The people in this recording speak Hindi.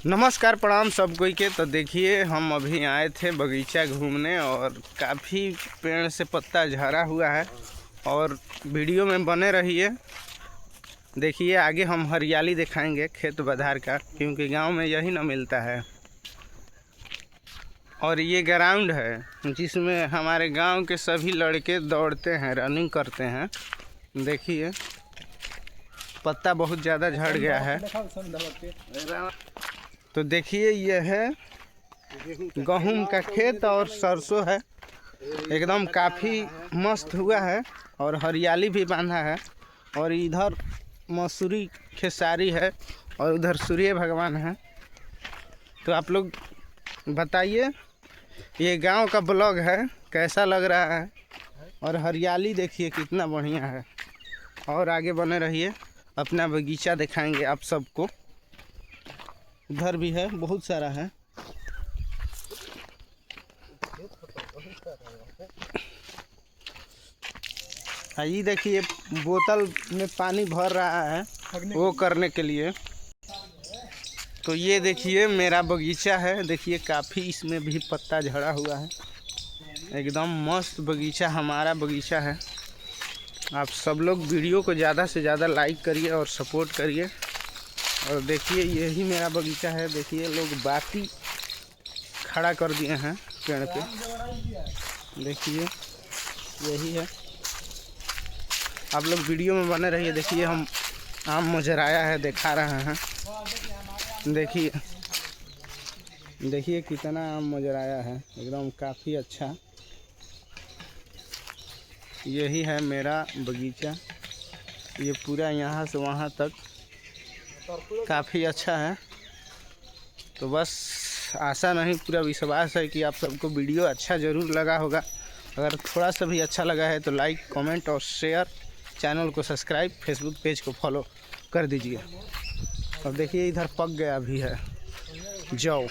नमस्कार प्रणाम सब कोई के। तो देखिए हम अभी आए थे बगीचा घूमने और काफ़ी पेड़ से पत्ता झरा हुआ है और वीडियो में बने रहिए। देखिए आगे हम हरियाली दिखाएंगे खेत बधार का, क्योंकि गांव में यही ना मिलता है। और ये ग्राउंड है जिसमें हमारे गांव के सभी लड़के दौड़ते हैं, रनिंग करते हैं। देखिए पत्ता बहुत ज़्यादा झड़ गया है। तो देखिए यह है गेहूं का खेत और सरसों है, एकदम काफ़ी मस्त हुआ है और हरियाली भी बांधा है। और इधर मसूरी खेसारी है और उधर सूर्य भगवान है। तो आप लोग बताइए, ये गांव का ब्लॉग है, कैसा लग रहा है? और हरियाली देखिए कितना बढ़िया है। और आगे बने रहिए, अपना बगीचा दिखाएंगे आप सबको। उधर भी है, बहुत सारा है। ये देखिए बोतल में पानी भर रहा है वो करने के लिए। तो ये देखिए मेरा बगीचा है, देखिए काफ़ी इसमें भी पत्ता झड़ा हुआ है। एकदम मस्त बगीचा हमारा बगीचा है। आप सब लोग वीडियो को ज़्यादा से ज़्यादा लाइक करिए और सपोर्ट करिए। और देखिए यही मेरा बगीचा है। देखिए लोग बाती खड़ा कर दिए हैं पेड़ पे, देखिए यही है। आप लोग वीडियो में बने रहिए। देखिए हम आम मुजराया है दिखा रहे हैं। देखिए देखिए कितना आम मुजराया है, एकदम काफ़ी अच्छा। यही है मेरा बगीचा, ये पूरा यहाँ से वहाँ तक काफ़ी अच्छा है। तो बस आशा नहीं पूरा विश्वास है कि आप सबको वीडियो अच्छा ज़रूर लगा होगा। अगर थोड़ा सा भी अच्छा लगा है तो लाइक, कमेंट और शेयर, चैनल को सब्सक्राइब, फेसबुक पेज को फॉलो कर दीजिए। अब देखिए इधर पक गया भी है जौ।